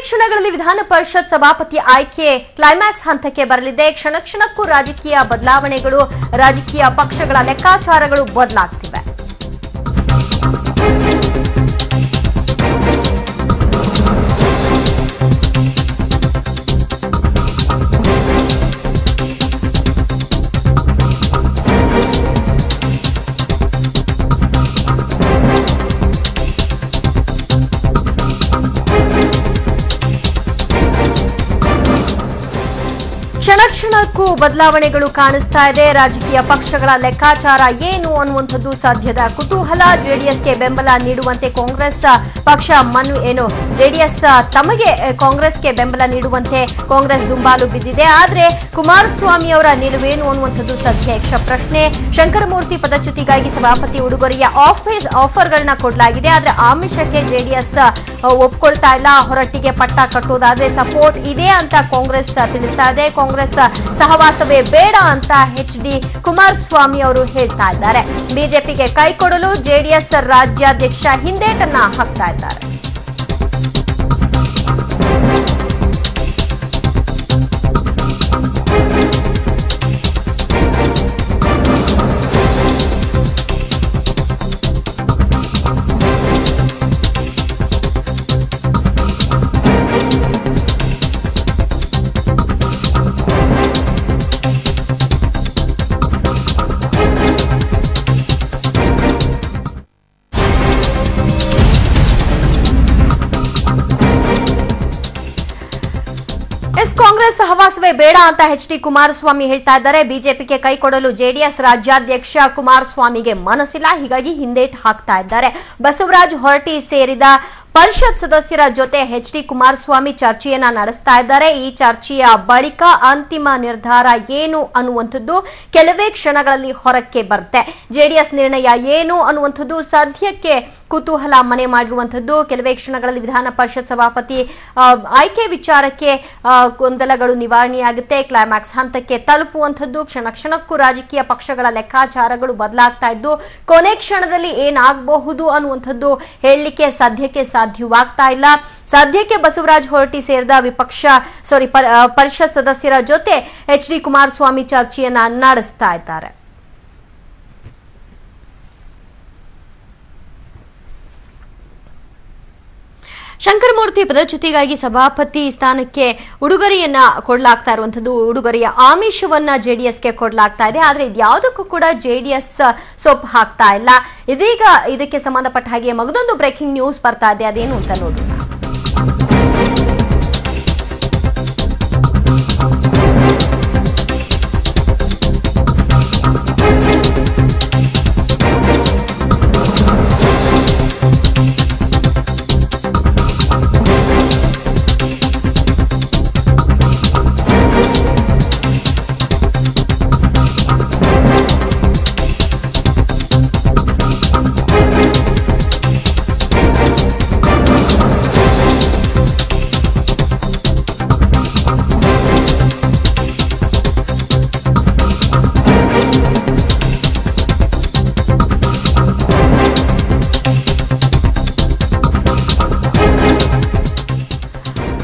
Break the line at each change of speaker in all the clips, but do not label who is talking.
ಕ್ಷಣಗಳಲ್ಲಿ ವಿಧಾನ ಪರಿಷತ್ ಸಭಾಪತಿ ಆಯ್ಕೆ ಕ್ಲೈಮ್ಯಾಕ್ಸ್ ಹಂತಕ್ಕೆ ಬರಲಿದೆ. ಕ್ಷಣಕ್ಕೂ ರಾಜಕೀಯ ಬದಲಾವಣೆಗಳು, ರಾಜಕೀಯ ಪಕ್ಷಗಳ ಲೆಕ್ಕಾಚಾರಗಳು ಬದಲಾಗ್ತಿವೆ. ಕ್ಷಣಕ್ಕೂ ಬದಲಾವಣೆಗಳು ಕಾಣಿಸ್ತಾ ಇದೆ. ರಾಜಕೀಯ ಪಕ್ಷಗಳ ಲೆಕ್ಕಾಚಾರ ಏನು ಅನ್ನುವಂಥದ್ದು ಸದ್ಯದ ಕುತೂಹಲ. ಜೆಡಿಎಸ್ಗೆ ಬೆಂಬಲ ನೀಡುವಂತೆ ಕಾಂಗ್ರೆಸ್ ಪಕ್ಷ ಜೆಡಿಎಸ್ ತಮಗೆ ಕಾಂಗ್ರೆಸ್ಗೆ ಬೆಂಬಲ ನೀಡುವಂತೆ ಕಾಂಗ್ರೆಸ್ ದುಂಬಾಲು ಬಿದ್ದಿದೆ. ಆದರೆ ಕುಮಾರಸ್ವಾಮಿ ಅವರ ನಿಲುವೇನು ಅನ್ನುವಂಥದ್ದು ಸದ್ಯ ಯಕ್ಷ ಪ್ರಶ್ನೆ. ಶಂಕರಮೂರ್ತಿ ಪದಚ್ಯುತಿಗಾಗಿ ಸಭಾಪತಿ ಉಡುಗೊರೆಯ ಆಫರ್ಗಳನ್ನ ಕೊಡಲಾಗಿದೆ. ಆದರೆ ಆಮಿಷಕ್ಕೆ ಜೆಡಿಎಸ್ ಒಪ್ಕೊಳ್ತಾ ಇಲ್ಲ. ಹೊರಟ್ಟಿಗೆ ಪಟ್ಟ ಕಟ್ಟೋದಾದ್ರೆ ಸಪೋರ್ಟ್ ಇದೆ ಅಂತ ಕಾಂಗ್ರೆಸ್ ತಿಳಿಸ್ತಾ ಇದೆ. ಕಾಂಗ್ರೆಸ್ ಸಹವಾಸವೇ ಬೇಡ ಅಂತ ಎಚ್.ಡಿ. ಕುಮಾರಸ್ವಾಮಿ ಅವರು ಹೇಳ್ತಾ ಇದ್ದಾರೆ. ಬಿಜೆಪಿಗೆ ಕೈ ಕೊಡಲು ಜೆಡಿಎಸ್ ರಾಜ್ಯಾಧ್ಯಕ್ಷ ಹಿಂದೇಟನ್ನ ಹಾಕ್ತಾ ಇದ್ದಾರೆ. ಕಾಂಗ್ರೆಸ್ ಸಹವಾಸವೇ ಬೇಡ ಅಂತ ಎಚ್.ಡಿ. ಕುಮಾರಸ್ವಾಮಿ ಹೇಳ್ತಾ ಇದ್ದಾರೆ. ಬಿಜೆಪಿಗೆ ಕೈ ಕೊಡಲು ಜೆಡಿಎಸ್ ರಾಜ್ಯಾಧ್ಯಕ್ಷ ಕುಮಾರಸ್ವಾಮಿಗೆ ಮನಸ್ಸಿಲ್ಲ. ಹೀಗಾಗಿ ಹಿಂದೇಟು ಹಾಕ್ತಾ ಇದ್ದಾರೆ. ಬಸವರಾಜ ಹೊರಟ್ಟಿ ಸೇರಿದ ಪರಿಷತ್ ಸದಸ್ಯರ ಜೊತೆ ಎಚ್.ಡಿ. ಕುಮಾರಸ್ವಾಮಿ ಚರ್ಚೆಯನ್ನ ನಡೆಸ್ತಾ ಇದ್ದಾರೆ. ಈ ಚರ್ಚೆಯ ಬಳಿಕ ಅಂತಿಮ ನಿರ್ಧಾರ ಏನು ಅನ್ನುವಂಥದ್ದು ಕೆಲವೇ ಕ್ಷಣಗಳಲ್ಲಿ ಹೊರಕ್ಕೆ ಬರುತ್ತೆ. ಜೆಡಿಎಸ್ ನಿರ್ಣಯ ಏನು ಅನ್ನುವಂಥದ್ದು ಸದ್ಯಕ್ಕೆ ಕುತೂಹಲ ಮನೆ ಮಾಡಿರುವಂಥದ್ದು. ಕೆಲವೇ ಕ್ಷಣಗಳಲ್ಲಿ ವಿಧಾನ ಪರಿಷತ್ ಸಭಾಪತಿ ಆಯ್ಕೆ ವಿಚಾರಕ್ಕೆ ಗೊಂದಲಗಳು ನಿವಾರಣೆಯಾಗುತ್ತೆ. ಕ್ಲೈಮ್ಯಾಕ್ಸ್ ಹಂತಕ್ಕೆ ತಲುಪುವಂಥದ್ದು. ಕ್ಷಣಕ್ಕೂ ರಾಜಕೀಯ ಪಕ್ಷಗಳ ಲೆಕ್ಕಾಚಾರಗಳು ಬದಲಾಗ್ತಾ ಇದ್ದು ಕೊನೆ ಕ್ಷಣದಲ್ಲಿ ಏನಾಗಬಹುದು ಅನ್ನುವಂಥದ್ದು ಹೇಳಲಿಕ್ಕೆ ಸದ್ಯಕ್ಕೆ ಸಾಧ್ಯವಾಗ್ತಾ ಇಲ್ಲ. ಸದ್ಯಕ್ಕೆ ಬಸವರಾಜ ಹೊರಟ್ಟಿ ಸೇರಿದ ಪರಿಷತ್ ಸದಸ್ಯರ ಜೊತೆ ಎಚ್.ಡಿ. ಕುಮಾರಸ್ವಾಮಿ ಚರ್ಚೆಯನ್ನ ನಡೆಸ್ತಾ ಇದ್ದಾರೆ. ಶಂಕರಮೂರ್ತಿ ಪದಚ್ಯುತಿಗಾಗಿ ಸಭಾಪತಿ ಸ್ಥಾನಕ್ಕೆ ಉಡುಗೊರೆಯನ್ನ ಕೊಡಲಾಗ್ತಾ ಇರುವಂತದ್ದು, ಉಡುಗೊರೆಯ ಆಮಿಷವನ್ನ ಜೆಡಿಎಸ್ಗೆ ಕೊಡಲಾಗ್ತಾ ಇದೆ. ಆದ್ರೆ ಇದ್ಯಾವುದಕ್ಕೂ ಕೂಡ ಜೆಡಿಎಸ್ ಸೊಪ್ಪು ಹಾಕ್ತಾ ಇಲ್ಲ. ಇದೀಗ ಇದಕ್ಕೆ ಸಂಬಂಧಪಟ್ಟ ಹಾಗೆ ಮಗದೊಂದು ಬ್ರೇಕಿಂಗ್ ನ್ಯೂಸ್ ಬರ್ತಾ ಇದೆ. ಅದೇನು ಅಂತ ನೋಡೋಣ.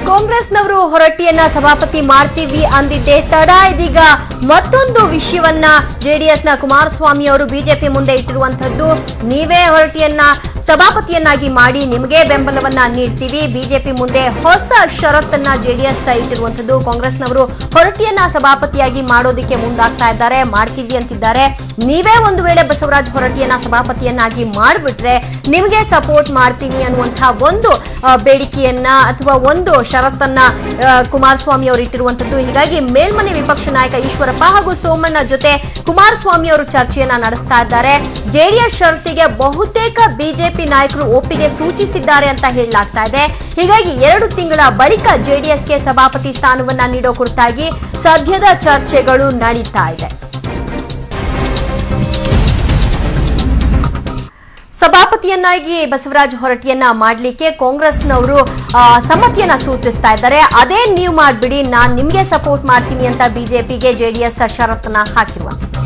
ಕಾಂಗ್ರೆಸ್ನವರು ಹೊರಟ್ಟಿಯನ್ನ ಸಭಾಪತಿ ಮಾಡ್ತೀವಿ ಅಂದಿದ್ದೆ ತಡ. ಇದೀಗ ಮತ್ತೊಂದು ವಿಷಯವನ್ನ ಜೆಡಿಎಸ್ನ ಕುಮಾರಸ್ವಾಮಿ ಅವರು ಬಿಜೆಪಿ ಮುಂದೆ ಇಟ್ಟಿರುವಂತದ್ದು. ನೀವೇ ಹೊರಟ್ಟಿಯನ್ನ ಸಭಾಪತಿಯನ್ನಾಗಿ ಮಾಡಿ, ನಿಮಗೆ ಬೆಂಬಲವನ್ನ ನೀಡ್ತೀವಿ. ಬಿಜೆಪಿ ಮುಂದೆ ಹೊಸ ಷರತ್ತನ್ನ ಜೆಡಿಎಸ್ ಇಟ್ಟಿರುವಂತದ್ದು. ಕಾಂಗ್ರೆಸ್ನವರು ಹೊರಟ್ಟಿಯನ್ನ ಸಭಾಪತಿಯಾಗಿ ಮಾಡೋದಕ್ಕೆ ಮುಂದಾಗ್ತಾ ಇದ್ದಾರೆ, ಮಾಡ್ತೀವಿ ಅಂತಿದ್ದಾರೆ. ನೀವೇ ಒಂದು ವೇಳೆ ಬಸವರಾಜ ಹೊರಟ್ಟಿಯನ್ನ ಸಭಾಪತಿಯನ್ನಾಗಿ ಮಾಡಿಬಿಟ್ರೆ ನಿಮಗೆ ಸಪೋರ್ಟ್ ಮಾಡ್ತೀನಿ ಅನ್ನುವಂತಹ ಒಂದು ಬೇಡಿಕೆಯನ್ನ ಅಥವಾ ಒಂದು ಷರತ್ತನ್ನ ಕುಮಾರಸ್ವಾಮಿ ಅವರು ಇಟ್ಟಿರುವಂತದ್ದು. ಹೀಗಾಗಿ ಮೇಲ್ಮನೆ ವಿಪಕ್ಷ ನಾಯಕ ಈಶ್ವರಪ್ಪ ಹಾಗೂ ಸೋಮಣ್ಣ ಜೊತೆ ಕುಮಾರಸ್ವಾಮಿ ಅವರು ಚರ್ಚೆಯನ್ನ ನಡೆಸ್ತಾ ಇದ್ದಾರೆ. ಜೆಡಿಎಸ್ ಷರತ್ತಿಗೆ ಬಹುತೇಕ ಬಿಜೆಪಿ ನಾಯಕರು ಒಪ್ಪಿಗೆ ಸೂಚಿಸಿದ್ದಾರೆ ಅಂತ ಹೇಳಲಾಗ್ತಾ ಇದೆ. ಹೀಗಾಗಿ 2 ತಿಂಗಳ ಬಳಿಕ ಜೆಡಿಎಸ್ಗೆ ಸಭಾಪತಿ ಸ್ಥಾನವನ್ನ ನೀಡೋ ಕುರಿತಾಗಿ ಸದ್ಯದ ಚರ್ಚೆಗಳು ನಡೀತಾ ಇದೆ. ಸಭಾಪತಿಯನ್ನಾಗಿ ಬಸವರಾಜ ಹೊರಟ್ಟಿಯನ್ನ ಮಾಡಲಿಕ್ಕೆ ಕಾಂಗ್ರೆಸ್ನವರು ಸಮ್ಮತಿಯನ್ನ ಸೂಚಿಸ್ತಾ ಇದ್ದಾರೆ. ಅದೇ ನೀವು ಮಾಡ್ಬಿಡಿ, ನಾನು ನಿಮಗೆ ಸಪೋರ್ಟ್ ಮಾಡ್ತೀನಿ ಅಂತ ಬಿಜೆಪಿಗೆ ಜೆಡಿಎಸ್ ಷರತ್ತನ್ನ ಹಾಕಿರುವಂತದ್ದು.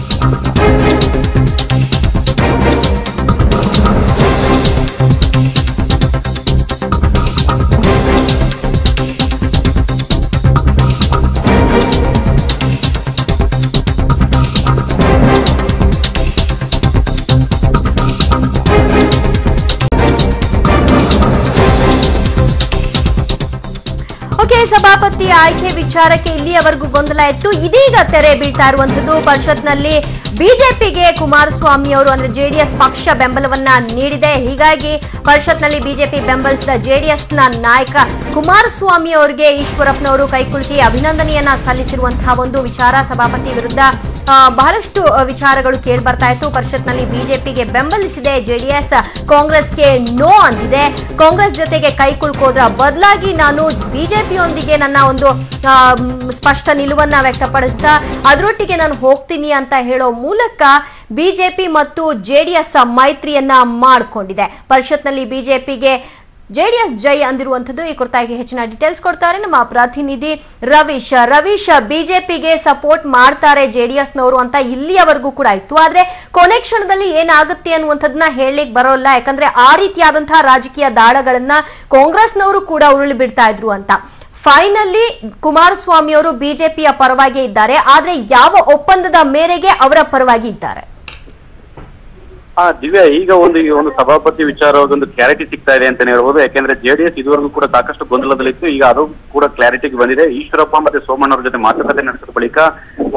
ಸಭಾಪತಿ ಆಯ್ಕೆ ವಿಚಾರಕ್ಕೆ ಇಲ್ಲಿಯವರೆಗೂ ಗೊಂದಲ ಇತ್ತು. ಇದೀಗ ತೆರೆ ಬೀಳ್ತಾ ಇರುವಂತದ್ದು ಪರಿಷತ್ನಲ್ಲಿ ಬಿಜೆಪಿಗೆ ಕುಮಾರಸ್ವಾಮಿ ಅವರು ಅಂದ್ರೆ ಜೆಡಿಎಸ್ ಪಕ್ಷ ಬೆಂಬಲವನ್ನ ನೀಡಿದೆ. ಹೀಗಾಗಿ ಪರಿಷತ್ನಲ್ಲಿ ಬಿಜೆಪಿ ಬೆಂಬಲಿಸಿದ ಜೆಡಿಎಸ್ನ ನಾಯಕ ಕುಮಾರಸ್ವಾಮಿ ಅವರಿಗೆ ಈಶ್ವರಪ್ಪನವರು ಕೈಕುಲುಕಿ ಅಭಿನಂದನೆಯನ್ನ ಸಲ್ಲಿಸಿರುವಂತಹ ಒಂದು ವಿಚಾರ ಸಭಾಪತಿ ವಿರುದ್ಧ ಬಹಳಷ್ಟು ವಿಚಾರಗಳು ಕೇಳಿ ಬರ್ತಾ ಇತ್ತು. ಪರಿಷತ್ನಲ್ಲಿ ಬಿಜೆಪಿಗೆ ಬೆಂಬಲಿಸಿದೆ ಜೆಡಿಎಸ್, ಕಾಂಗ್ರೆಸ್ಗೆ ನೋ ಅಂದಿದೆ. ಕಾಂಗ್ರೆಸ್ ಜೊತೆಗೆ ಕೈಕುಲುಕೋದ್ರ ಬದಲಾಗಿ ನಾನು ಬಿಜೆಪಿಯೊಂದಿಗೆ ನನ್ನ ಒಂದು ಸ್ಪಷ್ಟ ನಿಲುವನ್ನ ವ್ಯಕ್ತಪಡಿಸ್ತಾ ಅದರೊಟ್ಟಿಗೆ ನಾನು ಹೋಗ್ತೀನಿ ಅಂತ ಹೇಳೋ ಮೂಲಕ ಬಿಜೆಪಿ ಮತ್ತು ಜೆಡಿಎಸ್ ಮೈತ್ರಿಯನ್ನ ಮಾಡಿಕೊಂಡಿದೆ. ಪರಿಷತ್ನಲ್ಲಿ ಬಿಜೆಪಿಗೆ ಜೆಡಿಎಸ್ ಜೈ ಅಂದಿರುವಂತದ್ದು. ಈ ಕುರಿತಾಗಿ ಹೆಚ್ಚಿನ ಡೀಟೇಲ್ಸ್ ಕೊಡ್ತಾರೆ ನಮ್ಮ ಪ್ರತಿನಿಧಿ ರವೀಶ್. ಬಿಜೆಪಿಗೆ ಸಪೋರ್ಟ್ ಮಾಡ್ತಾರೆ ಜೆಡಿಎಸ್ನವರು ಅಂತ ಇಲ್ಲಿಯವರೆಗೂ ಕೂಡ ಇತ್ತು. ಆದ್ರೆ ಕೊನೆ ಕ್ಷಣದಲ್ಲಿ ಏನಾಗುತ್ತೆ ಅನ್ನುವಂಥದ್ದನ್ನ ಹೇಳಲಿಕ್ಕೆ ಬರೋಲ್ಲ. ಯಾಕಂದ್ರೆ ಆ ರೀತಿಯಾದಂತಹ ರಾಜಕೀಯ ದಾಳಗಳನ್ನ ಕಾಂಗ್ರೆಸ್ನವರು ಕೂಡ ಉರುಳಿ ಬಿಡ್ತಾ ಇದ್ರು ಅಂತ. ಫೈನಲಿ ಕುಮಾರಸ್ವಾಮಿ ಅವರು ಬಿಜೆಪಿಯ ಪರವಾಗಿ ಇದ್ದಾರೆ. ಆದ್ರೆ ಯಾವ ಒಪ್ಪಂದದ ಮೇರೆಗೆ ಅವರ ಪರವಾಗಿ ಇದ್ದಾರೆ?
ದಿವ್ಯಾ, ಈಗ ಒಂದು ಸಭಾಪತಿ ವಿಚಾರವಾಗಿ ಕ್ಲಾರಿಟಿ ಸಿಗ್ತಾ ಇದೆ ಅಂತಾನೆ ಹೇಳ್ಬೋದು. ಯಾಕೆಂದ್ರೆ ಜೆಡಿಎಸ್ ಇದುವರೆಗೂ ಕೂಡ ಸಾಕಷ್ಟು ಗೊಂದಲದಲ್ಲಿತ್ತು. ಈಗ ಅದು ಕೂಡ ಕ್ಲಾರಿಟಿಗೆ ಬಂದಿದೆ. ಈಶ್ವರಪ್ಪ ಮತ್ತೆ ಸೋಮಣ್ಣವ್ರ ಜೊತೆ ಮಾತುಕತೆ ನಡೆಸಿದ ಬಳಿಕ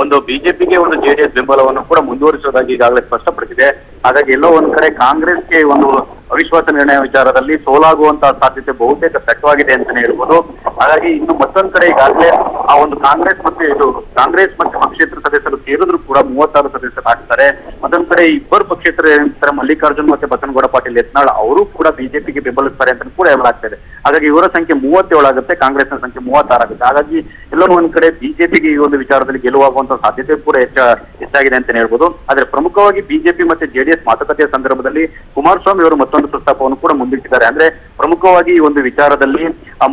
ಒಂದು ಬಿಜೆಪಿಗೆ ಒಂದು ಜೆಡಿಎಸ್ ಬೆಂಬಲವನ್ನು ಕೂಡ ಮುಂದುವರಿಸುವುದಾಗಿ ಈಗಾಗಲೇ ಸ್ಪಷ್ಟಪಡಿಸಿದೆ. ಹಾಗಾಗಿ ಎಲ್ಲೋ ಒಂದ್ ಕಡೆ ಕಾಂಗ್ರೆಸ್ಗೆ ಒಂದು ಅವಿಶ್ವಾಸ ನಿರ್ಣಯ ವಿಚಾರದಲ್ಲಿ ಸೋಲಾಗುವಂತಹ ಸಾಧ್ಯತೆ ಬಹುತೇಕ ದಟ್ಟವಾಗಿದೆ ಅಂತಾನೆ ಹೇಳ್ಬೋದು. ಹಾಗಾಗಿ ಇನ್ನು ಮತ್ತೊಂದ್ ಕಡೆ ಈಗಾಗಲೇ ಆ ಒಂದು ಕಾಂಗ್ರೆಸ್ ಮತ್ತೆ ಪಕ್ಷೇತರ ಸದಸ್ಯರು ಸೇರಿದ್ರು ಕೂಡ 36 ಸದಸ್ಯರು ಆಗ್ತಾರೆ. ಮತ್ತೊಂದ್ ಕಡೆ ಇಬ್ಬರು ಪಕ್ಷೇತರ ಏನಿರ್ತಾರೆ ಮಲ್ಲಿಕಾರ್ಜುನ್ ಮತ್ತೆ ಬಸನಗೌಡ ಪಾಟೀಲ್ ಯತ್ನಾಳ್ ಅವರು ಕೂಡ ಬಿಜೆಪಿಗೆ ಬೆಂಬಲಿಸ್ತಾರೆ ಅಂತ ಕೂಡ ಹೇಳಲಾಗ್ತದೆ. ಹಾಗಾಗಿ ಇವರ ಸಂಖ್ಯೆ 37 ಆಗುತ್ತೆ, ಕಾಂಗ್ರೆಸ್ನ ಸಂಖ್ಯೆ 36 ಆಗುತ್ತೆ. ಹಾಗಾಗಿ ಎಲ್ಲೋ ಒಂದ್ ಕಡೆ ಬಿಜೆಪಿಗೆ ಈ ಒಂದು ವಿಚಾರದಲ್ಲಿ ಗೆಲುವಾಗುವಂತಹ ಸಾಧ್ಯತೆ ಕೂಡ ಹೆಚ್ಚಾಗಿದೆ ಅಂತಾನೆ ಹೇಳ್ಬೋದು. ಆದ್ರೆ ಪ್ರಮುಖವಾಗಿ ಬಿಜೆಪಿ ಮತ್ತೆ ಜೆಡಿಎಸ್ ಮಾತುಕತೆಯ ಸಂದರ್ಭದಲ್ಲಿ ಕುಮಾರಸ್ವಾಮಿ ಅವರು ಮತ್ತೊಂದು ಪ್ರಸ್ತಾಪವನ್ನು ಕೂಡ ಮುಂದಿಟ್ಟಿದ್ದಾರೆ. ಅಂದ್ರೆ ಪ್ರಮುಖವಾಗಿ ಈ ಒಂದು ವಿಚಾರದಲ್ಲಿ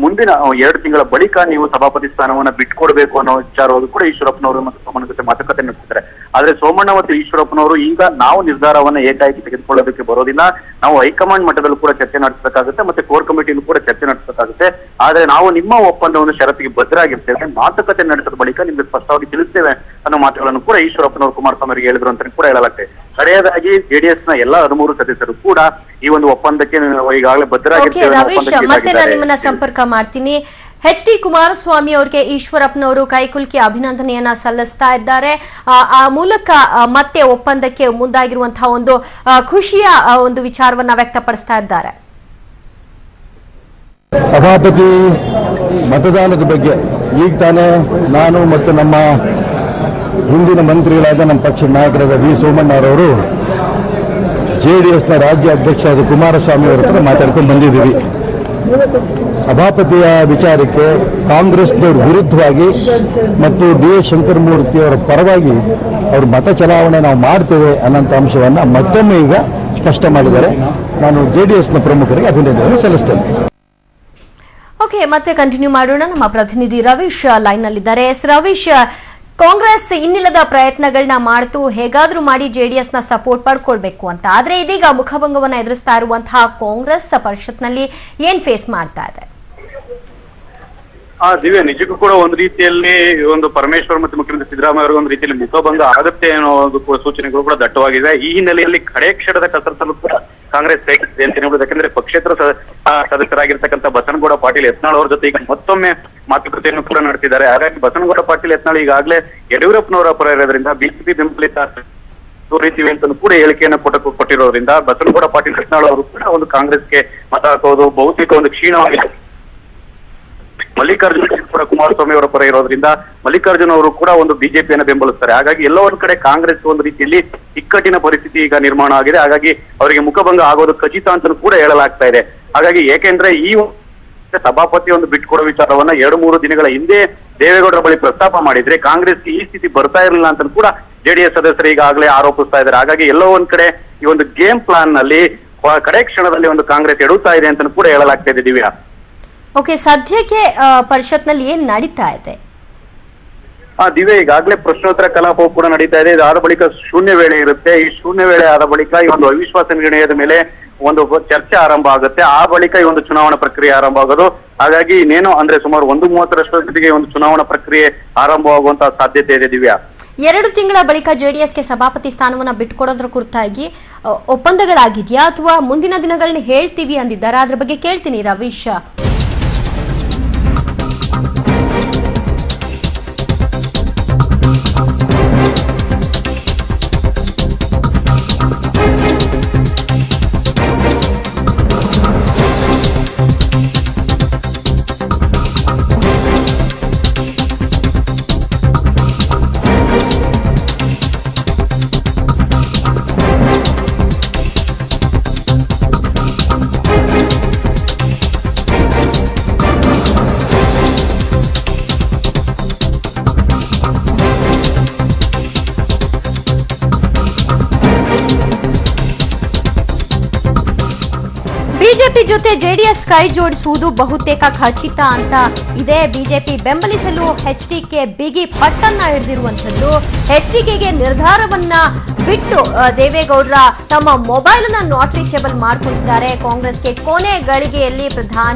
ಮುಂದಿನ 2 ತಿಂಗಳ ಬಳಿಕ ನೀವು ಸಭಾಪತಿ ಸ್ಥಾನವನ್ನ ಬಿಟ್ಕೊಡ್ಬೇಕು ಅನ್ನೋ ವಿಚಾರವನ್ನು ಕೂಡ ಈಶ್ವರಪ್ಪನವರು ಮತ್ತು ಸೋಮಣ್ಣ ಜೊತೆ ಮಾತುಕತೆ ನಡೆಸಿದ್ದಾರೆ. ಆದ್ರೆ ಸೋಮಣ್ಣ ಮತ್ತು ಈಶ್ವರಪ್ಪನವರು ಈಗ ನಾವು ನಿರ್ಧಾರವನ್ನ ಏಕಾಏಕಿ ತೆಗೆದುಕೊಳ್ಳೋದಕ್ಕೆ ಬರೋದಿಲ್ಲ, ನಾವು ಹೈಕಮಾಂಡ್ ಮಟ್ಟದಲ್ಲೂ ಕೂಡ ಚರ್ಚೆ ನಡೆಸಬೇಕಾಗುತ್ತೆ ಮತ್ತೆ ಕೋರ್ ಕಮಿಟಿನೂ ಕೂಡ ಚರ್ಚೆ ನಡೆಸಬೇಕಾಗುತ್ತೆ. ಆದ್ರೆ ನಾವು ನಿಮ್ಮ ಒಪ್ಪಂದವನ್ನು ಷರತ್ತಿಗೆ ಬದ್ಧರಾಗಿರ್ತೇವೆ, ಮಾತುಕತೆ ನಡೆಸಿದ ಬಳಿಕ ನಿಮ್ಗೆ ಸ್ಪಷ್ಟವಾಗಿ ತಿಳಿಸ್ತೇವೆ ಅನ್ನೋ ಮಾತುಗಳನ್ನು ಕೂಡ ಈಶ್ವರಪ್ಪನವರು ಕುಮಾರಸ್ವಾಮಿ ಅವರಿಗೆ ಹೇಳಿದ್ರು ಅಂತ ಕೂಡ ಹೇಳಲಾಗ್ತದೆ. ಕಡೆಯದಾಗಿ ಜೆಡಿಎಸ್ ನ ಎಲ್ಲಾ 13 ಸದಸ್ಯರು ಕೂಡ ಈ ಒಂದು ಒಪ್ಪಂದಕ್ಕೆ ಈಗಾಗಲೇ ಬದ್ಧರಾಗಿರ್ತೇವೆ.
ಮತ್ತೆ ನಾನು ನಿಮ್ಮನ್ನ ಸಂಪರ್ಕ ಮಾಡ್ತೀನಿ. ಎಚ್ ಡಿ ಕುಮಾರಸ್ವಾಮಿ ಅವರಿಗೆ ಈಶ್ವರಪ್ಪನವರು ಕೈಕುಲುಕಿ ಅಭಿನಂದನೆಯನ್ನ ಸಲ್ಲಿಸ್ತಾ ಇದ್ದಾರೆ. ಆ ಮೂಲಕ ಮತ್ತೆ ಒಪ್ಪಂದಕ್ಕೆ ಮುಂದಾಗಿರುವಂತಹ ಒಂದು ಖುಷಿಯ ಒಂದು ವಿಚಾರವನ್ನ ವ್ಯಕ್ತಪಡಿಸ್ತಾ ಇದ್ದಾರೆ.
ಸಭಾಪತಿ ಮತದಾನದ ಬಗ್ಗೆ ಈಗ ತಾನೇ ನಾನು ಮತ್ತು ನಮ್ಮ ಹಿಂದಿನ ಮಂತ್ರಿಗಳಾದ ನಮ್ಮ ಪಕ್ಷದ ನಾಯಕರಾದ ವಿ ಸೋಮಣ್ಣರವರು ಜೆಡಿಎಸ್ನ ರಾಜ್ಯ ಅಧ್ಯಕ್ಷರಾದ ಕುಮಾರಸ್ವಾಮಿ ಅವರ ಹತ್ರ ಮಾತಾಡ್ಕೊಂಡು ಬಂದಿದ್ದೀವಿ. ಸಭಾಪತಿಯ ವಿಚಾರಕ್ಕೆ ಕಾಂಗ್ರೆಸ್ನವ್ರ ವಿರುದ್ಧವಾಗಿ ಮತ್ತು ಡಿ ಎಸ್ ಶಂಕರಮೂರ್ತಿ ಅವರ ಪರವಾಗಿ ಅವ್ರ ಮತ ಚಲಾವಣೆ ನಾವು ಮಾಡ್ತೇವೆ ಅನ್ನೋಂಥ ಅಂಶವನ್ನು ಮತ್ತೊಮ್ಮೆ ಈಗ ಸ್ಪಷ್ಟ ಮಾಡಿದ್ದಾರೆ. ನಾನು ಜೆಡಿಎಸ್ನ ಪ್ರಮುಖರಿಗೆ ಅಭಿನಂದನೆ ಸಲ್ಲಿಸ್ತೇನೆ.
ಓಕೆ, ಮತ್ತೆ ಕಂಟಿನ್ಯೂ ಮಾಡೋಣ. ನಮ್ಮ ಪ್ರತಿನಿಧಿ ರವೀಶ್ ಲೈನ್ ನಲ್ಲಿದ್ದಾರೆ. ರವೀಶ್, ಕಾಂಗ್ರೆಸ್ ಇನ್ನಿಲ್ಲದ ಪ್ರಯತ್ನಗಳನ್ನ ಮಾಡ್ತು ಹೇಗಾದ್ರೂ ಮಾಡಿ ಜೆಡಿಎಸ್ ನ ಸಪೋರ್ಟ್ ಪಡ್ಕೊಳ್ಬೇಕು ಅಂತ. ಆದ್ರೆ ಇದೀಗ ಮುಖಭಂಗವನ್ನ ಎದುರಿಸ್ತಾ ಇರುವಂತಹ ಕಾಂಗ್ರೆಸ್ ಪರಿಷತ್ನಲ್ಲಿ ಏನ್ ಫೇಸ್ ಮಾಡ್ತಾ ಇದೆ?
ದಿವ್ಯ, ನಿಜಕ್ಕೂ ಕೂಡ ಒಂದು ರೀತಿಯಲ್ಲಿ ಒಂದು ಪರಮೇಶ್ವರ್ ಮತ್ತು ಮುಖ್ಯಮಂತ್ರಿ ಸಿದ್ದರಾಮಯ್ಯ ಅವರಿಗೆ ಒಂದು ರೀತಿಯಲ್ಲಿ ಮುಖಭಂಗ ಆಗುತ್ತೆ ಅನ್ನೋ ಸೂಚನೆಗಳು ಕೂಡ ದಟ್ಟವಾಗಿದೆ. ಈ ಹಿನ್ನೆಲೆಯಲ್ಲಿ ಕಡೆ ಕ್ಷಣದ ಕಸರತ್ತಲ್ಲೂ ಕೂಡ ಕಾಂಗ್ರೆಸ್ ಕೈಗೊಳ್ಳುತ್ತೆ ಅಂತ ಹೇಳ್ಬೋದು. ಯಾಕಂದ್ರೆ ಪಕ್ಷೇತರ ಸದಸ್ಯರಾಗಿರ್ತಕ್ಕಂಥ ಬಸನಗೌಡ ಪಾಟೀಲ್ ಯತ್ನಾಳ್ ಅವರ ಜೊತೆ ಈಗ ಮತ್ತೊಮ್ಮೆ ಮಾತುಕತೆಯನ್ನು ಕೂಡ ನಡೆಸಿದ್ದಾರೆ. ಹಾಗಾಗಿ ಬಸನಗೌಡ ಪಾಟೀಲ್ ಯತ್ನಾಳ್ ಈಗಾಗಲೇ ಯಡಿಯೂರಪ್ಪನವರ ಪರ ಇರೋದ್ರಿಂದ ಬಿಜೆಪಿ ಬೆಂಬಲಿತ ತೋರಿತೀವಿ ಅಂತ ಕೂಡ ಹೇಳಿಕೆಯನ್ನು ಕೊಟ್ಟಿರೋದ್ರಿಂದ ಬಸನಗೌಡ ಪಾಟೀಲ್ ಯತ್ನಾಳ್ ಅವರು ಕೂಡ ಒಂದು ಕಾಂಗ್ರೆಸ್ಗೆ ಮತ ಹಾಕೋದು ಬಹುತೇಕ ಒಂದು ಕ್ಷೀಣವಾಗಿದೆ. ಮಲ್ಲಿಕಾರ್ಜುನ್ ಕೂಡ ಕುಮಾರಸ್ವಾಮಿ ಅವರ ಪರ ಇರೋದ್ರಿಂದ ಮಲ್ಲಿಕಾರ್ಜುನ್ ಅವರು ಕೂಡ ಒಂದು ಬಿಜೆಪಿಯನ್ನು ಬೆಂಬಲಿಸ್ತಾರೆ. ಹಾಗಾಗಿ ಎಲ್ಲೋ ಒಂದ್ ಕಡೆ ಕಾಂಗ್ರೆಸ್ ಒಂದು ರೀತಿಯಲ್ಲಿ ಇಕ್ಕಟ್ಟಿನ ಪರಿಸ್ಥಿತಿ ಈಗ ನಿರ್ಮಾಣ ಆಗಿದೆ. ಹಾಗಾಗಿ ಅವರಿಗೆ ಮುಖಭಂಗ ಆಗೋದು ಖಚಿತ ಅಂತ ಕೂಡ ಹೇಳಲಾಗ್ತಾ ಇದೆ. ಹಾಗಾಗಿ ಏಕೆಂದ್ರೆ ಈ ಸಭಾಪತಿ ಒಂದು ಬಿಟ್ಕೊಡೋ ವಿಚಾರವನ್ನ 2-3 ದಿನಗಳ ಹಿಂದೆ ದೇವೇಗೌಡರ ಬಳಿ ಪ್ರಸ್ತಾಪ ಮಾಡಿದ್ರೆ ಕಾಂಗ್ರೆಸ್ಗೆ ಈ ಸ್ಥಿತಿ ಬರ್ತಾ ಇರಲಿಲ್ಲ ಅಂತ ಕೂಡ ಜೆಡಿಎಸ್ ಸದಸ್ಯರು ಈಗಾಗಲೇ ಆರೋಪಿಸ್ತಾ ಇದ್ದಾರೆ. ಹಾಗಾಗಿ ಎಲ್ಲೋ ಒಂದ್ ಕಡೆ ಈ ಒಂದು ಗೇಮ್ ಪ್ಲಾನ್ ನಲ್ಲಿ ಕಡೆ ಕ್ಷಣದಲ್ಲಿ ಒಂದು ಕಾಂಗ್ರೆಸ್ ಎಡುತ್ತಾ ಇದೆ ಅಂತ ಕೂಡ ಹೇಳಲಾಗ್ತಾ ಇದೆ. ದಿವ್ಯಾ,
ಓಕೆ, ಸದ್ಯಕ್ಕೆ ಪರಿಷತ್ನಲ್ಲಿ ಏನ್ ನಡೀತಾ ಇದೆ?
ದಿವ್ಯ, ಈಗಾಗಲೇ ಪ್ರಶ್ನೋತ್ತರ ಕಲಾಪವು ಕೂಡ ನಡೀತಾ ಇದೆ. ಇದಾದ ಬಳಿಕ ಶೂನ್ಯ ವೇಳೆ ಇರುತ್ತೆ. ಈ ಶೂನ್ಯ ವೇಳೆ ಆದ ಬಳಿಕ ಈ ಒಂದು ಅವಿಶ್ವಾಸ ನಿರ್ಣಯದ ಮೇಲೆ ಒಂದು ಚರ್ಚೆ ಆರಂಭ ಆಗುತ್ತೆ. ಆ ಬಳಿಕ ಈ ಒಂದು ಚುನಾವಣಾ ಪ್ರಕ್ರಿಯೆ ಆರಂಭ ಆಗೋದು. ಹಾಗಾಗಿ ಇನ್ನೇನು ಅಂದ್ರೆ ಸುಮಾರು 1:30 ಒಂದು ಚುನಾವಣಾ ಪ್ರಕ್ರಿಯೆ ಆರಂಭವಾಗುವಂತಹ ಸಾಧ್ಯತೆ ಇದೆ. ದಿವ್ಯಾ,
2 ತಿಂಗಳ ಬಳಿಕ ಜೆಡಿಎಸ್ಗೆ ಸಭಾಪತಿ ಸ್ಥಾನವನ್ನ ಬಿಟ್ಟುಕೊಡೋದ್ರ ಕುರಿತಾಗಿ ಒಪ್ಪಂದಗಳಾಗಿದೆಯಾ ಅಥವಾ ಮುಂದಿನ ದಿನಗಳನ್ನ ಹೇಳ್ತೀವಿ ಅಂದಿದ್ದಾರೆ? ಅದ್ರ ಬಗ್ಗೆ ಕೇಳ್ತೀನಿ ರವೀಶ್. ಜೊತೆ ಜೆಡಿಎಸ್ ಕೈ ಜೋಡಿಸುವುದು ಬಹುತೇಕ ಖಚಿತ ಅಂತ ಇದೆ. ಬಿಜೆಪಿ ಬೆಂಬಲಿಸಲು ಎಚ್ಡಿಕೆ ಬಿಗಿ ಪಟ್ಟನ್ನ ಹಿಡಿದಿರುವಂತದ್ದು. ಎಚ್ಡಿಕೆಗೆ ನಿರ್ಧಾರವನ್ನ ಬಿಟ್ಟು ದೇವೇಗೌಡರ ತಮ್ಮ ಮೊಬೈಲ್ ಅನ್ನ ನಾಟ್ ರೀಚೇಬಲ್ ಮಾಡಿಕೊಂಡಿದ್ದಾರೆ. ಕಾಂಗ್ರೆಸ್ಗೆ ಕೊನೆ ಗಳಿಗೆಯಲ್ಲಿ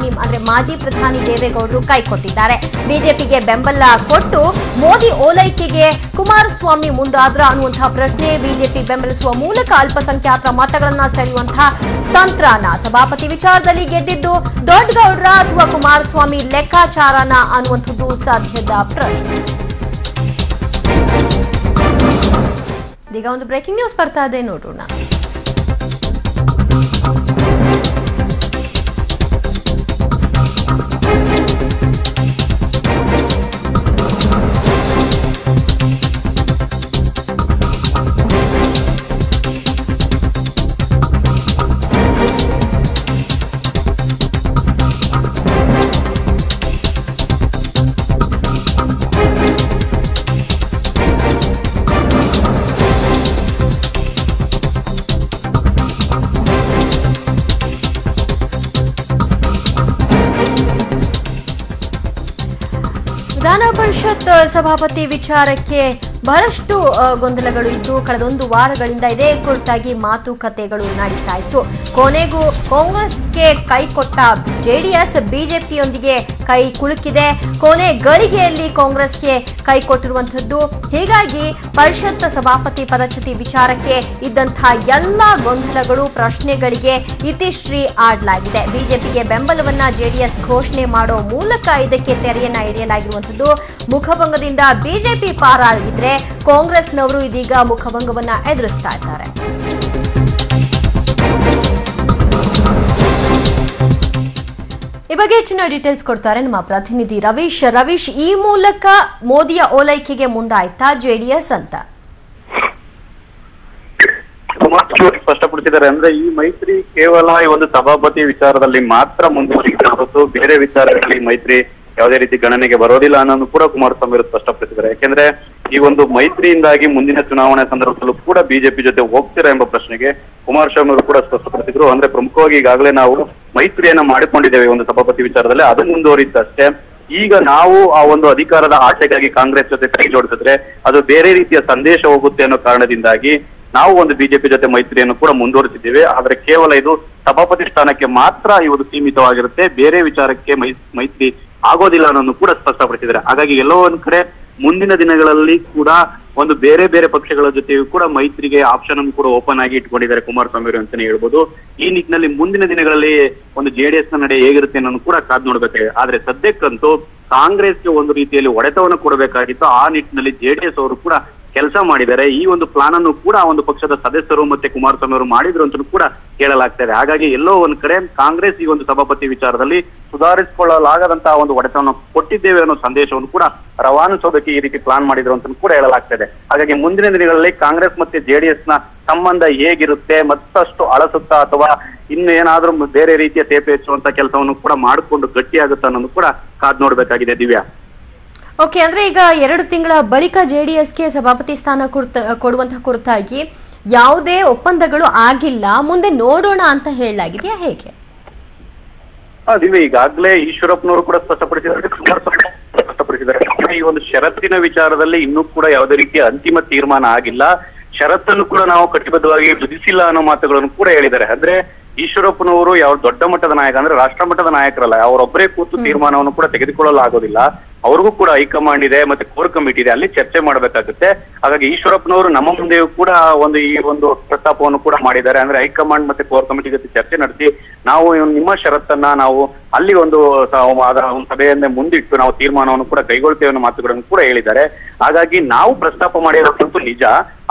ಮಾಜಿ ಪ್ರಧಾನಿ ದೇವೇಗೌಡರು ಕೈ ಕೊಟ್ಟಿದ್ದಾರೆ. ಬಿಜೆಪಿಗೆ ಬೆಂಬಲ ಕೊಟ್ಟು ಮೋದಿ ಓಲೈಕೆಗೆ ಕುಮಾರಸ್ವಾಮಿ ಮುಂದಾದ್ರ ಅನ್ನುವಂತಹ ಪ್ರಶ್ನೆ. ಬಿಜೆಪಿ ಬೆಂಬಲಿಸುವ ಮೂಲಕ ಅಲ್ಪಸಂಖ್ಯಾತರ ಮತಗಳನ್ನ ಸೆಳೆಯುವಂತಹ ತಂತ್ರನ ಸಭಾಪತಿ ವಿಚಾರದಲ್ಲಿ ಗೆದ್ದಿದ್ದು ದೊಡ್ಡಗೌಡ್ರ ಅಥವಾ ಕುಮಾರಸ್ವಾಮಿ ಲೆಕ್ಕಾಚಾರನ ಅನ್ನುವಂಥದ್ದು ಸಾಧ್ಯದ ಪ್ರಶ್ನೆ. ಈಗ ಒಂದು ಬ್ರೇಕಿಂಗ್ ನ್ಯೂಸ್ ಬರ್ತಾ ಇದೆ, ನೋಡೋಣ. ವಿಧಾನ ಪರಿಷತ್ ಸಭಾಪತಿ ವಿಚಾರಕ್ಕೆ ಬಹಳಷ್ಟು ಗೊಂದಲಗಳು ಇದ್ದು ಕಳೆದೊಂದು ವಾರಗಳಿಂದ ಇದೇ ಕುರಿತಾಗಿ ಮಾತುಕತೆಗಳು ನಡೀತಾ ಇತ್ತು. ಕೊನೆಗೂ ಕಾಂಗ್ರೆಸ್ಗೆ ಕೈ ಕೊಟ್ಟ ಜೆಡಿಎಸ್ ಬಿಜೆಪಿಯೊಂದಿಗೆ ಕೈ ಕುಲುಕಿದೆ. ಕೊನೆ ಗಳಿಗೆಯಲ್ಲಿ ಕಾಂಗ್ರೆಸ್ಗೆ ಕೈ ಕೊಟ್ಟಿರುವಂತದ್ದು. ಹೀಗಾಗಿ ಪರಿಷತ್ ಸಭಾಪತಿ ಪದಚ್ಯುತಿ ವಿಚಾರಕ್ಕೆ ಇದ್ದಂತಹ ಎಲ್ಲ ಗೊಂದಲಗಳು, ಪ್ರಶ್ನೆಗಳಿಗೆ ಇತಿಶ್ರೀ ಆಡಲಾಗಿದೆ. ಬಿಜೆಪಿಗೆ ಬೆಂಬಲವನ್ನ ಜೆಡಿಎಸ್ ಘೋಷಣೆ ಮಾಡೋ ಮೂಲಕ ಇದಕ್ಕೆ ತೆರೆಯನ್ನ ಎಳೆಯಲಾಗಿರುವಂತದ್ದು. ಮುಖಭಂಗದಿಂದ ಬಿಜೆಪಿ ಪಾರಾಗಿದ್ರೆ ಕಾಂಗ್ರೆಸ್ನವರು ಇದೀಗ ಮುಖಭಂಗವನ್ನ ಎದುರಿಸ್ತಾ ಇದ್ದಾರೆ. ಈ ಬಗ್ಗೆ ಹೆಚ್ಚಿನ ಡೀಟೇಲ್ಸ್ ಕೊಡ್ತಾರೆ ನಮ್ಮ ಪ್ರತಿನಿಧಿ ರವೀಶ್. ಈ ಮೂಲಕ ಮೋದಿಯ ಓಲೈಕೆಗೆ ಮುಂದಾಯ್ತಾ ಜೆಡಿಎಸ್ ಅಂತ
ಸ್ಪಷ್ಟಪಡಿಸಿದ್ದಾರೆ. ಅಂದ್ರೆ ಈ ಮೈತ್ರಿ ಕೇವಲ ಈ ಒಂದು ಸಭಾಪತಿ ವಿಚಾರದಲ್ಲಿ ಮಾತ್ರ ಮುಂದುವರಿಕೆ ಹೊರತು ಬೇರೆ ವಿಚಾರಗಳಲ್ಲಿ ಮೈತ್ರಿ ಯಾವುದೇ ರೀತಿ ಗಣನೆಗೆ ಬರೋದಿಲ್ಲ ಅನ್ನೋದು ಕೂಡ ಕುಮಾರಸ್ವಾಮಿ ಅವರು ಸ್ಪಷ್ಟಪಡಿಸಿದ್ದಾರೆ. ಯಾಕೆಂದ್ರೆ ಈ ಒಂದು ಮೈತ್ರಿಯಿಂದಾಗಿ ಮುಂದಿನ ಚುನಾವಣೆ ಸಂದರ್ಭದಲ್ಲೂ ಕೂಡ ಬಿಜೆಪಿ ಜೊತೆ ಹೋಗ್ತೀರಾ ಎಂಬ ಪ್ರಶ್ನೆಗೆ ಕುಮಾರಸ್ವಾಮಿ ಅವರು ಕೂಡ ಸ್ಪಷ್ಟಪಡಿಸಿದ್ರು. ಅಂದ್ರೆ ಪ್ರಮುಖವಾಗಿ ಈಗಾಗಲೇ ನಾವು ಮೈತ್ರಿಯನ್ನ ಮಾಡಿಕೊಂಡಿದ್ದೇವೆ ಒಂದು ಸಭಾಪತಿ ವಿಚಾರದಲ್ಲಿ, ಅದು ಮುಂದುವರಿತಷ್ಟೇ. ಈಗ ನಾವು ಆ ಒಂದು ಅಧಿಕಾರದ ಆಸೆಗಾಗಿ ಕಾಂಗ್ರೆಸ್ ಜೊತೆ ಕೈ ಜೋಡಿಸಿದ್ರೆ ಅದು ಬೇರೆ ರೀತಿಯ ಸಂದೇಶ ಹೋಗುತ್ತೆ ಅನ್ನೋ ಕಾರಣದಿಂದಾಗಿ ನಾವು ಒಂದು ಬಿಜೆಪಿ ಜೊತೆ ಮೈತ್ರಿಯನ್ನು ಕೂಡ ಮುಂದುವರಿಸಿದ್ದೇವೆ. ಆದ್ರೆ ಕೇವಲ ಇದು ಸಭಾಪತಿ ಸ್ಥಾನಕ್ಕೆ ಮಾತ್ರ ಇವರು ಸೀಮಿತವಾಗಿರುತ್ತೆ, ಬೇರೆ ವಿಚಾರಕ್ಕೆ ಮೈತ್ರಿ ಆಗೋದಿಲ್ಲ ಅನ್ನೋದು ಕೂಡ ಸ್ಪಷ್ಟಪಡಿಸಿದ್ದಾರೆ. ಹಾಗಾಗಿ ಎಲ್ಲೋ ಒಂದ್ ಕಡೆ ಮುಂದಿನ ದಿನಗಳಲ್ಲಿ ಕೂಡ ಒಂದು ಬೇರೆ ಬೇರೆ ಪಕ್ಷಗಳ ಜೊತೆಯೂ ಕೂಡ ಮೈತ್ರಿಗೆ ಆಪ್ಷನ್ ಅನ್ನು ಕೂಡ ಓಪನ್ ಆಗಿ ಇಟ್ಕೊಂಡಿದ್ದಾರೆ ಕುಮಾರಸ್ವಾಮಿ ಅವರು ಅಂತಾನೆ ಹೇಳ್ಬೋದು. ಈ ನಿಟ್ಟಿನಲ್ಲಿ ಮುಂದಿನ ದಿನಗಳಲ್ಲಿ ಒಂದು ಜೆಡಿಎಸ್ ನ ನಡೆ ಹೇಗಿರುತ್ತೆ ಅನ್ನೋದು ಕೂಡ ಕಾದ್ ನೋಡ್ಬೇಕಾಗಿದೆ. ಆದ್ರೆ ಸದ್ಯಕ್ಕಂತೂ ಕಾಂಗ್ರೆಸ್ಗೆ ಒಂದು ರೀತಿಯಲ್ಲಿ ಹೊಡೆತವನ್ನು ಕೊಡಬೇಕಾಗಿತ್ತು. ಆ ನಿಟ್ಟಿನಲ್ಲಿ ಜೆಡಿಎಸ್ ಅವರು ಕೂಡ ಕೆಲಸ ಮಾಡಿದ್ದಾರೆ. ಈ ಒಂದು ಪ್ಲಾನ್ ಅನ್ನು ಕೂಡ ಒಂದು ಪಕ್ಷದ ಸದಸ್ಯರು ಮತ್ತೆ ಕುಮಾರಸ್ವಾಮಿ ಅವರು ಮಾಡಿದ್ರು ಅಂತ ಕೂಡ ಹೇಳಲಾಗ್ತಾ ಇದೆ. ಹಾಗಾಗಿ ಎಲ್ಲೋ ಒಂದ್ ಕಡೆ ಕಾಂಗ್ರೆಸ್ ಈ ಒಂದು ಸಭಾಪತಿ ವಿಚಾರದಲ್ಲಿ ಸುಧಾರಿಸಿಕೊಳ್ಳಲಾಗದಂತಹ ಒಂದು ಹೊಡೆತವನ್ನು ಕೊಟ್ಟಿದ್ದೇವೆ ಅನ್ನೋ ಸಂದೇಶವನ್ನು ಕೂಡ ರವಾನಿಸೋದಕ್ಕೆ ಈ ರೀತಿ ಪ್ಲಾನ್ ಮಾಡಿದ್ರು ಅಂತ ಕೂಡ ಹೇಳಲಾಗ್ತಾ ಇದೆ. ಹಾಗಾಗಿ ಮುಂದಿನ ದಿನಗಳಲ್ಲಿ ಕಾಂಗ್ರೆಸ್ ಮತ್ತೆ ಜೆಡಿಎಸ್ ನ ಸಂಬಂಧ ಹೇಗಿರುತ್ತೆ, ಮತ್ತಷ್ಟು ಅಳಸುತ್ತಾ ಅಥವಾ ಇನ್ನೇನಾದ್ರೂ ಬೇರೆ ರೀತಿಯ ಸೇಪೆ ಹೆಚ್ಚುವಂತ ಕೆಲಸವನ್ನು ಕೂಡ ಮಾಡಿಕೊಂಡು ಗಟ್ಟಿಯಾಗುತ್ತಾ ಅನ್ನೋದು ಕೂಡ ಕಾದ್ ನೋಡ್ಬೇಕಾಗಿದೆ. ದಿವ್ಯಾ,
ಓಕೆ, ಅಂದ್ರೆ ಈಗ 2 ತಿಂಗಳ ಬಳಿಕ ಜೆಡಿಎಸ್ಗೆ ಸಭಾಪತಿ ಸ್ಥಾನ ಕೊಡುವಂತಹ ಕುರಿತಾಗಿ ಯಾವುದೇ ಒಪ್ಪಂದಗಳು ಆಗಿಲ್ಲ, ಮುಂದೆ ನೋಡೋಣ ಅಂತ ಹೇಳಲಾಗಿದೆಯಾ, ಹೇಗೆ?
ದಿವ್ಯ, ಈಗಾಗಲೇ ಈಶ್ವರಪ್ಪನವರು ಕೂಡ ಸ್ಪಷ್ಟಪಡಿಸಿದ್ದಾರೆ, ಸ್ಪಷ್ಟಪಡಿಸಿದ್ದಾರೆ. ಈ ಒಂದು ಷರತ್ತಿನ ವಿಚಾರದಲ್ಲಿ ಇನ್ನೂ ಕೂಡ ಯಾವುದೇ ರೀತಿಯ ಅಂತಿಮ ತೀರ್ಮಾನ ಆಗಿಲ್ಲ, ಷರತ್ತನ್ನು ಕೂಡ ನಾವು ಕಟಿಬದ್ಧವಾಗಿ ವಿಧಿಸಿಲ್ಲ ಅನ್ನೋ ಮಾತುಗಳನ್ನು ಕೂಡ ಹೇಳಿದ್ದಾರೆ. ಅಂದ್ರೆ ಈಶ್ವರಪ್ಪನವರು ಯಾವ ದೊಡ್ಡ ಮಟ್ಟದ ನಾಯಕ ಅಂದ್ರೆ ರಾಷ್ಟ್ರ ಮಟ್ಟದ ನಾಯಕರಲ್ಲ, ಅವರೊಬ್ಬರೇ ಕೂತು ತೀರ್ಮಾನವನ್ನು ಕೂಡ ತೆಗೆದುಕೊಳ್ಳಲು ಆಗೋದಿಲ್ಲ. ಅವ್ರಿಗೂ ಕೂಡ ಹೈಕಮಾಂಡ್ ಇದೆ, ಮತ್ತೆ ಕೋರ್ ಕಮಿಟಿ ಇದೆ, ಅಲ್ಲಿ ಚರ್ಚೆ ಮಾಡಬೇಕಾಗುತ್ತೆ. ಹಾಗಾಗಿ ಈಶ್ವರಪ್ಪನವರು ನಮ್ಮ ಮುಂದೆಯೂ ಕೂಡ ಈ ಒಂದು ಪ್ರಸ್ತಾಪವನ್ನು ಕೂಡ ಮಾಡಿದ್ದಾರೆ. ಅಂದ್ರೆ ಹೈಕಮಾಂಡ್ ಮತ್ತೆ ಕೋರ್ ಕಮಿಟಿ ಜೊತೆ ಚರ್ಚೆ ನಡೆಸಿ ನಾವು ನಿಮ್ಮ ಷರತ್ತನ್ನ ನಾವು ಅಲ್ಲಿ ಅದರ ಒಂದು ಸಭೆಯನ್ನೇ ಮುಂದಿಟ್ಟು ನಾವು ತೀರ್ಮಾನವನ್ನು ಕೂಡ ಕೈಗೊಳ್ತೇವೆ ಅನ್ನೋ ಮಾತುಗಳನ್ನು ಕೂಡ ಹೇಳಿದ್ದಾರೆ. ಹಾಗಾಗಿ ನಾವು ಪ್ರಸ್ತಾಪ ಮಾಡಿರೋದಂತೂ ನಿಜ,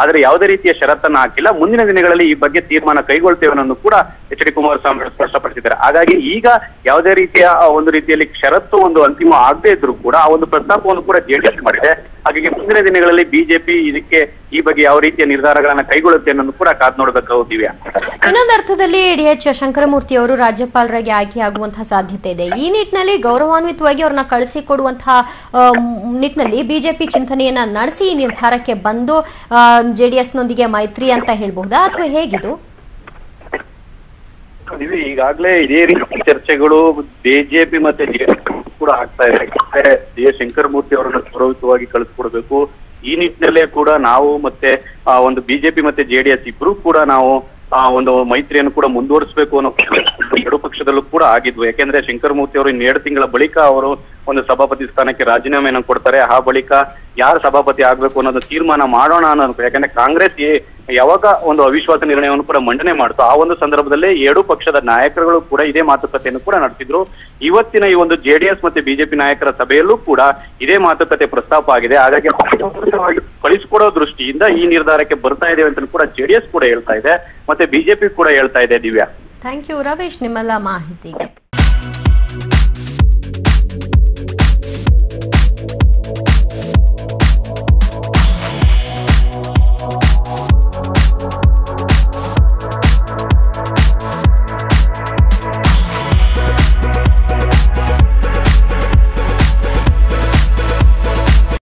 ಆದ್ರೆ ಯಾವುದೇ ರೀತಿಯ ಷರತ್ತನ್ನ ಹಾಕಿಲ್ಲ. ಮುಂದಿನ ದಿನಗಳಲ್ಲಿ ಈ ಬಗ್ಗೆ ತೀರ್ಮಾನ ಕೈಗೊಳ್ತೇವೆ ಅನ್ನೋದು ಕೂಡ ಎಚ್ ಡಿ ಕುಮಾರಸ್ವಾಮಿ ಸ್ಪಷ್ಟಪಡಿಸಿದ್ದಾರೆ. ಹಾಗಾಗಿ ಈಗ ಯಾವುದೇ ರೀತಿಯ ಒಂದು ರೀತಿಯಲ್ಲಿ ಷರತ್ತು ಒಂದು ಅಂತಿಮ ಆಗದೆ ಇದ್ರು ಕೂಡ ಆ ಒಂದು ಪ್ರಸ್ತಾಪವನ್ನು ಕೂಡ ಜೆಡಿಎಸ್ ಮಾಡಿದೆ. ಹಾಗಾಗಿ ಮುಂದಿನ ದಿನಗಳಲ್ಲಿ ಬಿಜೆಪಿ ಇದಕ್ಕೆ ಈ ಬಗ್ಗೆ ಯಾವ ರೀತಿಯ ನಿರ್ಧಾರಗಳನ್ನ ಕೈಗೊಳ್ಳುತ್ತೆ ಅನ್ನೋದು ಕೂಡ ಕಾದ್ ನೋಡಬೇಕಾಗುತ್ತೀವಿ.
ಇನ್ನೊಂದು ಅರ್ಥದಲ್ಲಿ ಡಿ.ಎಚ್. ಶಂಕರಮೂರ್ತಿ ಅವರು ರಾಜ್ಯಪಾಲರಾಗಿ ಆಗುವಂತಹ ಸಾಧ್ಯತೆ ಇದೆ. ಈ ನಿಟ್ಟಿನಲ್ಲಿ ಗೌರವಾನ್ವಿತವಾಗಿ ಅವ್ರನ್ನ ಕಳಿಸಿಕೊಡುವಂತಹ ನಿಟ್ಟಿನಲ್ಲಿ ಬಿಜೆಪಿ ಚಿಂತನೆಯನ್ನ ನಡೆಸಿ ಈ ನಿರ್ಧಾರಕ್ಕೆ ಬಂದು ಜೆಡಿಎಸ್ ನೊಂದಿಗೆ ಮೈತ್ರಿ ಅಂತ ಹೇಳ್ಬಹುದಾ, ಅಥವಾ ಹೇಗಿದು?
ಈಗಾಗಲೇ ಇದೇ ರೀತಿ ಚರ್ಚೆಗಳು ಬಿಜೆಪಿ ಮತ್ತೆ ಜೆಡಿಎಸ್ ಕೂಡ ಆಗ್ತಾ ಇದೆ. ಶಂಕರ್ ಮೂರ್ತಿ ಅವರನ್ನು ಗೌರವಿತವಾಗಿ ಕಳಿಸ್ಕೊಡ್ಬೇಕು. ಈ ನಿಟ್ಟಿನಲ್ಲೇ ಕೂಡ ನಾವು ಮತ್ತೆ ಒಂದು ಬಿಜೆಪಿ ಮತ್ತೆ ಜೆಡಿಎಸ್ ಇಬ್ರು ಕೂಡ ನಾವು ಒಂದು ಮೈತ್ರಿಯನ್ನು ಕೂಡ ಮುಂದುವರಿಸಬೇಕು ಅನ್ನೋ ಎರಡು ಪಕ್ಷದಲ್ಲೂ ಕೂಡ ಆಗಿದ್ವು. ಯಾಕೆಂದ್ರೆ ಶಂಕರ್ ಮೂರ್ತಿ ಅವರು 2 ತಿಂಗಳ ಬಳಿಕ ಅವರು ಒಂದು ಸಭಾಪತಿ ಸ್ಥಾನಕ್ಕೆ ರಾಜೀನಾಮೆಯನ್ನು ಕೊಡ್ತಾರೆ. ಆ ಬಳಿಕ ಯಾರು ಸಭಾಪತಿ ಆಗ್ಬೇಕು ಅನ್ನೋದು ತೀರ್ಮಾನ ಮಾಡೋಣ ಅನ್ನೋದು. ಯಾಕಂದ್ರೆ ಕಾಂಗ್ರೆಸ್ ಯಾವಾಗ ಒಂದು ಅವಿಶ್ವಾಸ ನಿರ್ಣಯವನ್ನು ಕೂಡ ಮಂಡನೆ ಮಾಡ್ತು, ಆ ಒಂದು ಸಂದರ್ಭದಲ್ಲೇ 2 ಪಕ್ಷದ ನಾಯಕರುಗಳು ಕೂಡ ಇದೇ ಮಾತುಕತೆಯನ್ನು ಕೂಡ ನಡೆಸಿದ್ರು. ಇವತ್ತಿನ ಈ ಒಂದು ಜೆಡಿಎಸ್ ಮತ್ತೆ ಬಿಜೆಪಿ ನಾಯಕರ ಸಭೆಯಲ್ಲೂ ಕೂಡ ಇದೇ ಮಾತುಕತೆ ಪ್ರಸ್ತಾಪ ಆಗಿದೆ. ಹಾಗಾಗಿ ಕಳಿಸಿಕೊಡೋ ದೃಷ್ಟಿಯಿಂದ ಈ ನಿರ್ಧಾರಕ್ಕೆ ಬರ್ತಾ ಇದೆ ಅಂತ ಕೂಡ ಜೆಡಿಎಸ್ ಕೂಡ ಹೇಳ್ತಾ ಇದೆ, ಮತ್ತೆ ಬಿಜೆಪಿ ಕೂಡ ಹೇಳ್ತಾ ಇದೆ. ದಿವ್ಯಾ,
ಥ್ಯಾಂಕ್ ಯು ರವೀಶ್ ನಿಮ್ಮೆಲ್ಲ ಮಾಹಿತಿಗೆ.